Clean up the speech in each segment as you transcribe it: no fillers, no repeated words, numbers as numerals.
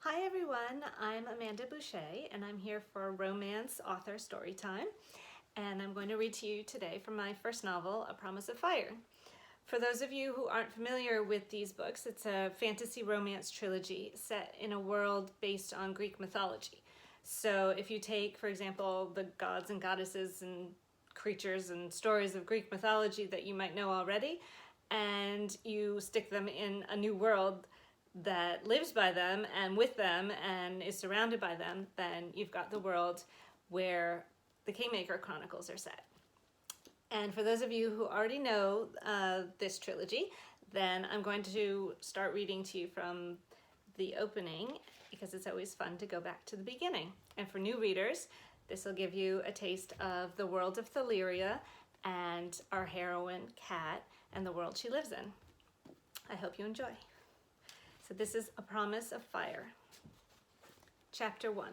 Hi everyone, I'm Amanda Bouchet and I'm here for Romance Author StoryTime, and I'm going to read to you today from my first novel, A Promise of Fire. For those of you who aren't familiar with these books, it's a fantasy romance trilogy set in a world based on Greek mythology. So if you take, for example, the gods and goddesses and creatures and stories of Greek mythology that you might know already, and you stick them in a new world that lives by them and with them and is surrounded by them, then you've got the world where the Kingmaker Chronicles are set. And for those of you who already know this trilogy, then I'm going to start reading to you from the opening because it's always fun to go back to the beginning. And for new readers, this will give you a taste of the world of Thaleria and our heroine, Kat, and the world she lives in. I hope you enjoy. So this is A Promise of Fire. Chapter 1.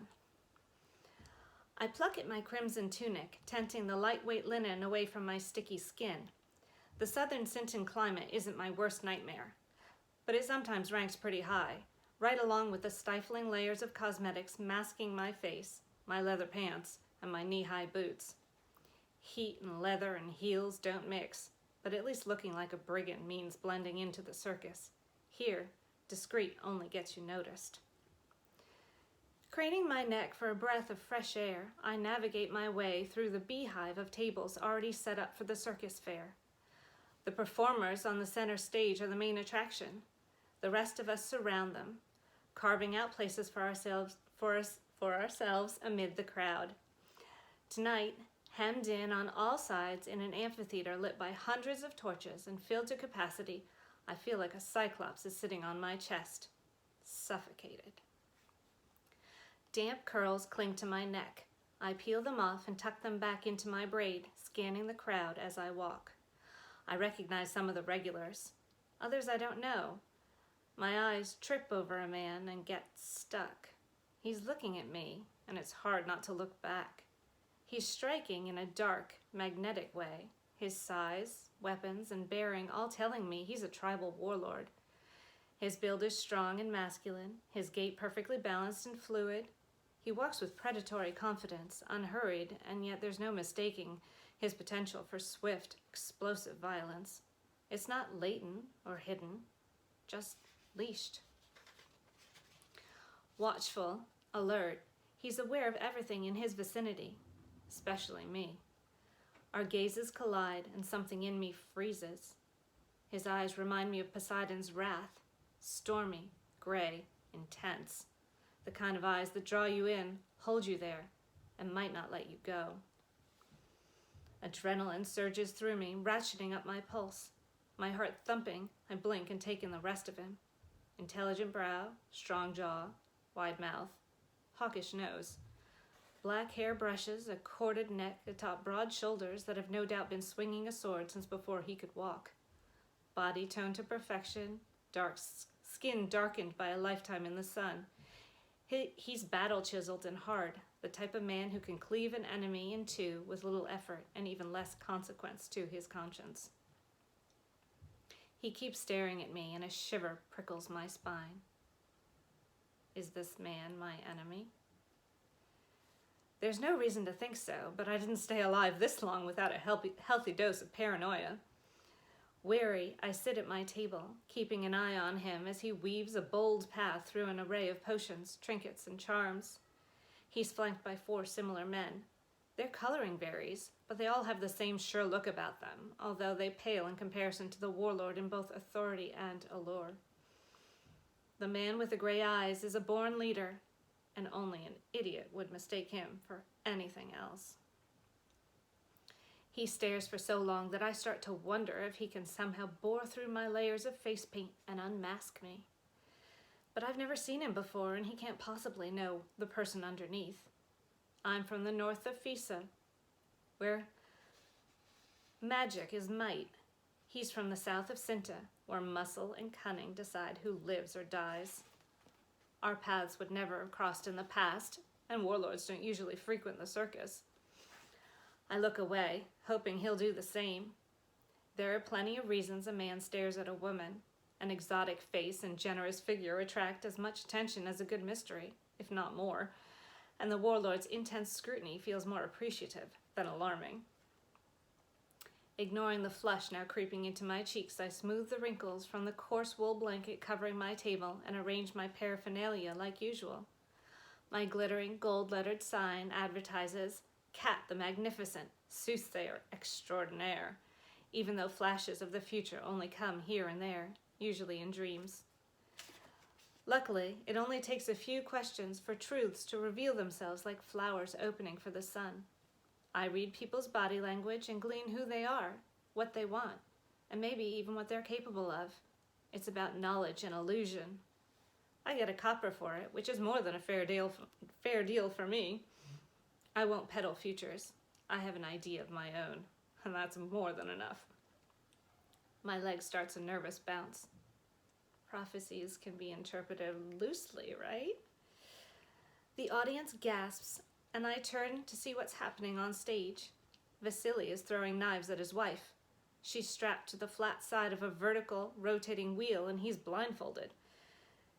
I pluck at my crimson tunic, tenting the lightweight linen away from my sticky skin. The southern Sinton climate isn't my worst nightmare, but it sometimes ranks pretty high, right along with the stifling layers of cosmetics masking my face, my leather pants, and my knee-high boots. Heat and leather and heels don't mix, but at least looking like a brigand means blending into the circus. Here, discreet only gets you noticed. Craning my neck for a breath of fresh air, I navigate my way through the beehive of tables already set up for the circus fair. The performers on the center stage are the main attraction. The rest of us surround them, carving out places for ourselves amid the crowd. Tonight, hemmed in on all sides in an amphitheater lit by hundreds of torches and filled to capacity, I feel like a cyclops is sitting on my chest, suffocated. Damp curls cling to my neck. I peel them off and tuck them back into my braid, scanning the crowd as I walk. I recognize some of the regulars. Others I don't know. My eyes trip over a man and get stuck. He's looking at me, and it's hard not to look back. He's striking in a dark, magnetic way. His size, weapons, and bearing all telling me he's a tribal warlord. His build is strong and masculine, his gait perfectly balanced and fluid. He walks with predatory confidence, unhurried, and yet there's no mistaking his potential for swift, explosive violence. It's not latent or hidden, just leashed. Watchful, alert, he's aware of everything in his vicinity, especially me. Our gazes collide and something in me freezes. His eyes remind me of Poseidon's wrath, stormy, gray, intense. The kind of eyes that draw you in, hold you there, and might not let you go. Adrenaline surges through me, ratcheting up my pulse. My heart thumping, I blink and take in the rest of him. Intelligent brow, strong jaw, wide mouth, hawkish nose. Black hair brushes, a corded neck atop broad shoulders that have no doubt been swinging a sword since before he could walk. Body toned to perfection, dark skin darkened by a lifetime in the sun. He's battle-chiseled and hard, the type of man who can cleave an enemy in two with little effort and even less consequence to his conscience. He keeps staring at me and a shiver prickles my spine. Is this man my enemy? There's no reason to think so, but I didn't stay alive this long without a healthy dose of paranoia. Wary, I sit at my table, keeping an eye on him as he weaves a bold path through an array of potions, trinkets, and charms. He's flanked by 4 similar men. Their coloring varies, but they all have the same sure look about them, although they pale in comparison to the warlord in both authority and allure. The man with the gray eyes is a born leader, and only an idiot would mistake him for anything else. He stares for so long that I start to wonder if he can somehow bore through my layers of face paint and unmask me. But I've never seen him before, and he can't possibly know the person underneath. I'm from the north of Fisa, where magic is might. He's from the south of Sinta, where muscle and cunning decide who lives or dies. Our paths would never have crossed in the past, and warlords don't usually frequent the circus. I look away, hoping he'll do the same. There are plenty of reasons a man stares at a woman, An exotic face and generous figure attract as much attention as a good mystery, if not more, and the warlord's intense scrutiny feels more appreciative than alarming. Ignoring the flush now creeping into my cheeks, I smooth the wrinkles from the coarse wool blanket covering my table and arrange my paraphernalia like usual. My glittering gold-lettered sign advertises Cat the Magnificent, Soothsayer Extraordinaire, even though flashes of the future only come here and there, usually in dreams. Luckily, it only takes a few questions for truths to reveal themselves like flowers opening for the sun. I read people's body language and glean who they are, what they want, and maybe even what they're capable of. It's about knowledge and illusion. I get a copper for it, which is more than a fair deal for me. I won't peddle futures. I have an idea of my own, and that's more than enough. My leg starts a nervous bounce. Prophecies can be interpreted loosely, right? The audience gasps, and I turn to see what's happening on stage. Vasily is throwing knives at his wife. She's strapped to the flat side of a vertical, rotating wheel, and he's blindfolded.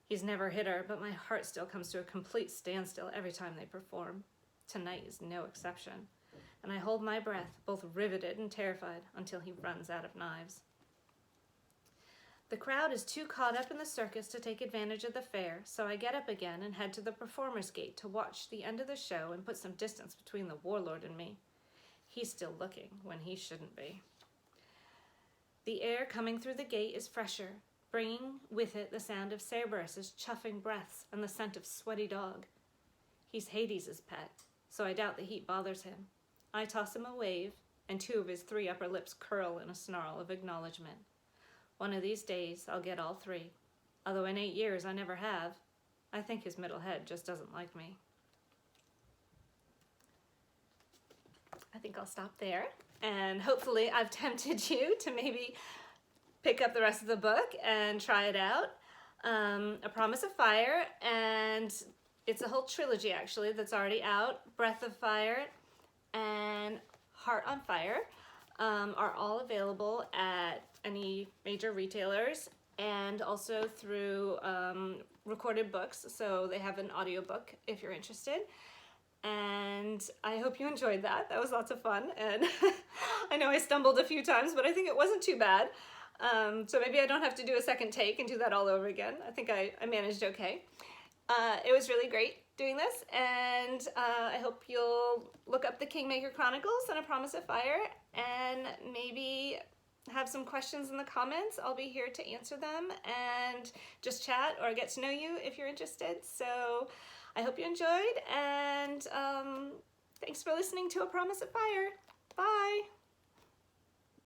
He's never hit her, but my heart still comes to a complete standstill every time they perform. Tonight is no exception, and I hold my breath, both riveted and terrified, until he runs out of knives. The crowd is too caught up in the circus to take advantage of the fair, so I get up again and head to the performer's gate to watch the end of the show and put some distance between the warlord and me. He's still looking when he shouldn't be. The air coming through the gate is fresher, bringing with it the sound of Cerberus's chuffing breaths and the scent of sweaty dog. He's Hades' pet, so I doubt the heat bothers him. I toss him a wave, and 2 of his 3 upper lips curl in a snarl of acknowledgement. One of these days, I'll get all 3. Although in 8 years, I never have. I think his middle head just doesn't like me. I think I'll stop there. And hopefully I've tempted you to maybe pick up the rest of the book and try it out. A Promise of Fire, and it's a whole trilogy actually that's already out. Breath of Fire and Heart on Fire are all available at any major retailers and also through recorded books, so they have an audiobook if you're interested. And I hope you enjoyed that. That was lots of fun, and I know I stumbled a few times, but I think it wasn't too bad. So maybe I don't have to do a second take and do that all over again. I think I managed okay. It was really great doing this, and I hope you'll look up the Kingmaker Chronicles and A Promise of Fire, and maybe have some questions in the comments. I'll be here to answer them and just chat or get to know you if you're interested. So I hope you enjoyed, and thanks for listening to A Promise of Fire. Bye!